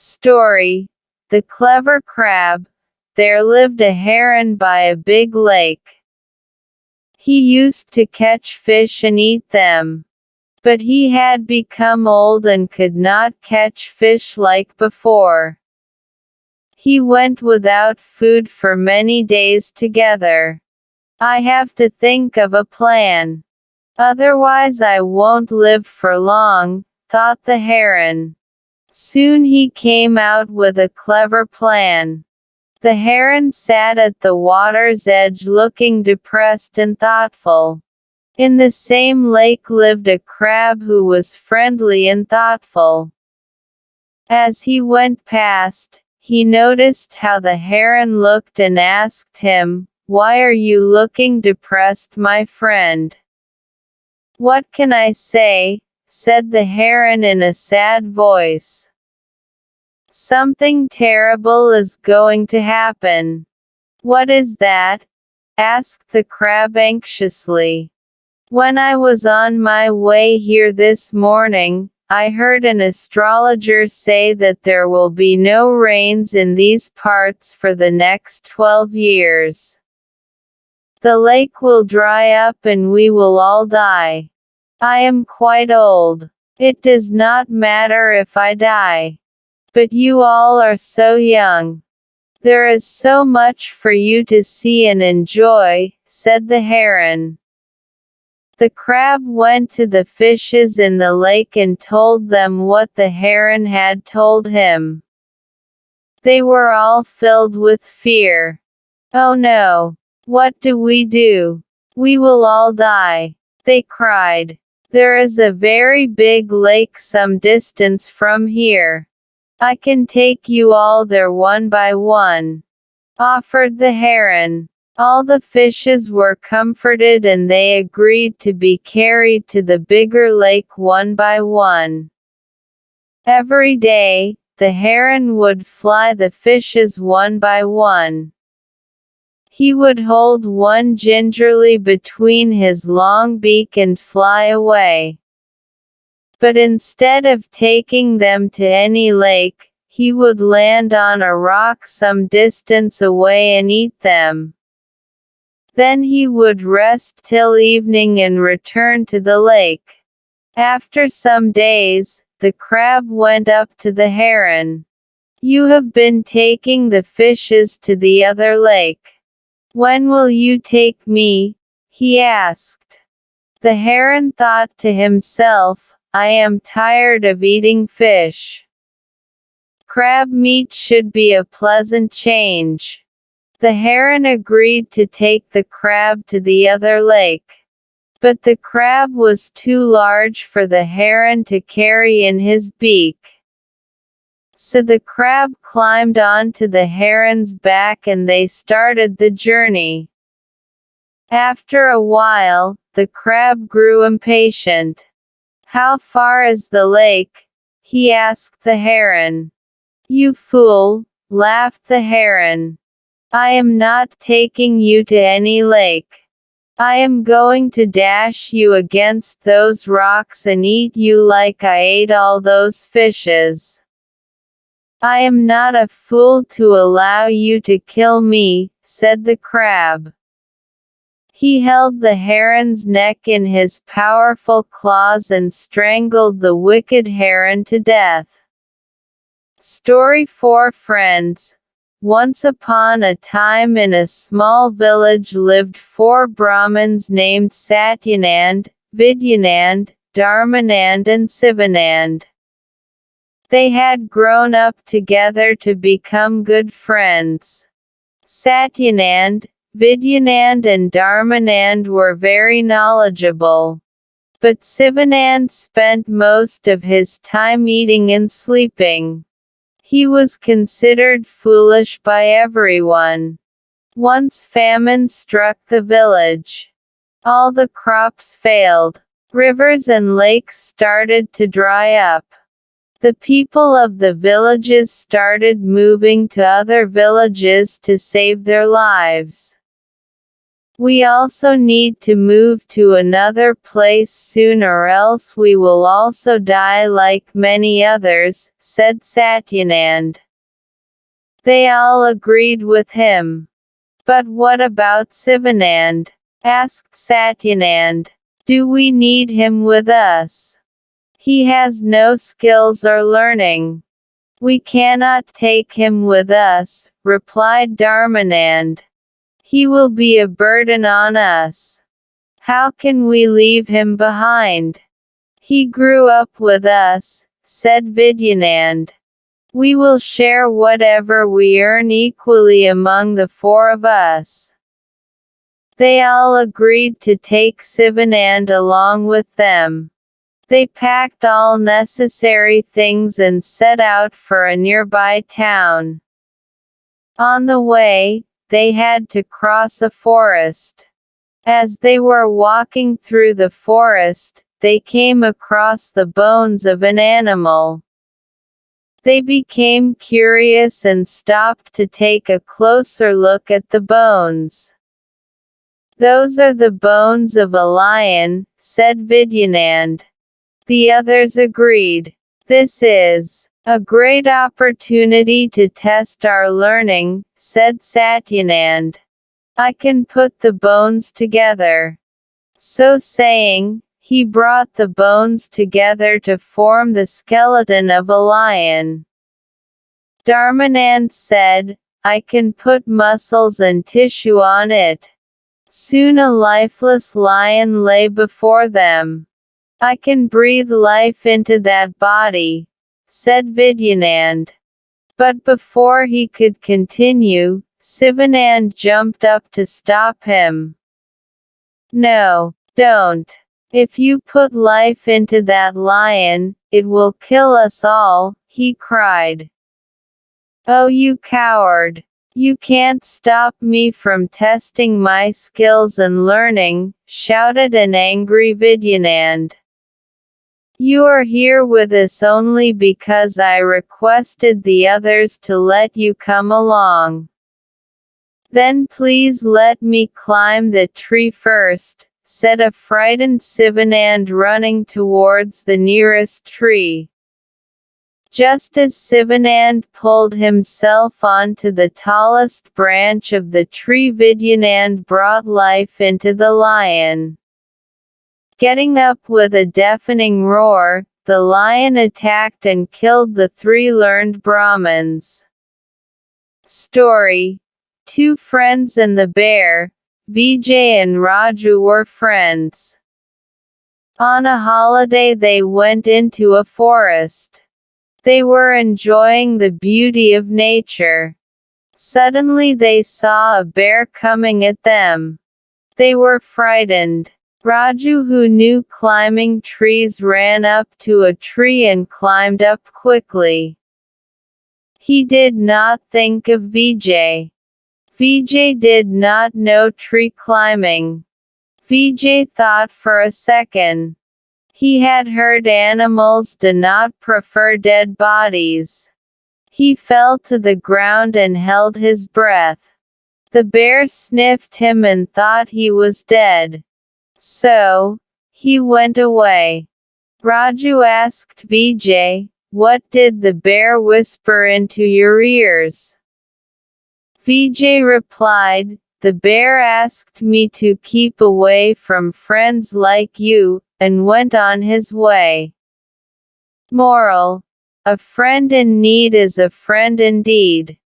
Story. The clever crab. There lived a heron by a big lake. He used to catch fish and eat them. But he had become old and could not catch fish like before. He went without food for many days together. I have to think of a plan. Otherwise I won't live for long, thought the heron. Soon he came out with a clever plan. The heron sat at the water's edge looking depressed and thoughtful. In the same lake lived a crab who was friendly and thoughtful. As he went past, he noticed how the heron looked and asked him, "Why are you looking depressed, my friend?" "What can I say?" said the heron in a sad voice. "Something terrible is going to happen." "What is that?" asked the crab anxiously. "When I was on my way here this morning, I heard an astrologer say that there will be no rains in these parts for the next 12 years. The lake will dry up and we will all die. I am quite old. It does not matter if I die. But you all are so young. There is so much for you to see and enjoy," said the heron. The crab went to the fishes in the lake and told them what the heron had told him. They were all filled with fear. "Oh no! What do? We will all die," they cried. "There is a very big lake some distance from here. I can take you all there one by one," offered the heron. All the fishes were comforted and they agreed to be carried to the bigger lake one by one. Every day, the heron would fly the fishes one by one. He would hold one gingerly between his long beak and fly away. But instead of taking them to any lake, he would land on a rock some distance away and eat them. Then he would rest till evening and return to the lake. After some days, the crab went up to the heron. "You have been taking the fishes to the other lake. When will you take me?" he asked. The heron thought to himself, "I am tired of eating fish. Crab meat should be a pleasant change." The heron agreed to take the crab to the other lake. But the crab was too large for the heron to carry in his beak. So the crab climbed onto the heron's back and they started the journey. After a while, the crab grew impatient. "How far is the lake?" he asked the heron. "You fool," laughed the heron. "I am not taking you to any lake. I am going to dash you against those rocks and eat you like I ate all those fishes. I am not a fool to allow you to kill me," said the crab. He held the heron's neck in his powerful claws and strangled the wicked heron to death. Story for Friends. Once upon a time in a small village lived 4 Brahmins named Satyanand, Vidyanand, Dharmanand and Sivanand. They had grown up together to become good friends. Satyanand, Vidyanand and Dharmanand were very knowledgeable. But Sivanand spent most of his time eating and sleeping. He was considered foolish by everyone. Once famine struck the village. All the crops failed. Rivers and lakes started to dry up. The people of the villages started moving to other villages to save their lives. We also need to move to another place soon or else we will also die like many others, said Satyanand. They all agreed with him. But what about Sivanand? Asked Satyanand. Do we need him with us? He has no skills or learning. We cannot take him with us, replied Dharmanand. He will be a burden on us. How can we leave him behind? He grew up with us, said Vidyanand. We will share whatever we earn equally among the four of us. They all agreed to take Sivanand along with them. They packed all necessary things and set out for a nearby town. On the way, they had to cross a forest. As they were walking through the forest, they came across the bones of an animal. They became curious and stopped to take a closer look at the bones. Those are the bones of a lion, said Vidyanand. The others agreed. This is a great opportunity to test our learning, said Satyanand. I can put the bones together. So saying, he brought the bones together to form the skeleton of a lion. Dharmanand said, I can put muscles and tissue on it. Soon a lifeless lion lay before them. I can breathe life into that body, said Vidyanand. But before he could continue, Sivanand jumped up to stop him. No, don't. If you put life into that lion, it will kill us all, he cried. Oh, you coward! You can't stop me from testing my skills and learning, shouted an angry Vidyanand. You are here with us only because I requested the others to let you come along. Then please let me climb the tree first, said a frightened Sivanand running towards the nearest tree. Just as Sivanand pulled himself onto the tallest branch of the tree, Vidyanand brought life into the lion. Getting up with a deafening roar, the lion attacked and killed the three learned Brahmins. Story: Two friends and the bear. Vijay and Raju were friends. On a holiday they went into a forest. They were enjoying the beauty of nature. Suddenly they saw a bear coming at them. They were frightened. Raju, who knew climbing trees, ran up to a tree and climbed up quickly. He did not think of Vijay. Vijay did not know tree climbing. Vijay thought for a second. He had heard animals do not prefer dead bodies. He fell to the ground and held his breath. The bear sniffed him and thought he was dead. So, he went away. Raju asked Vijay, "What did the bear whisper into your ears?" Vijay replied, "The bear asked me to keep away from friends like you, and went on his way." Moral: a friend in need is a friend indeed.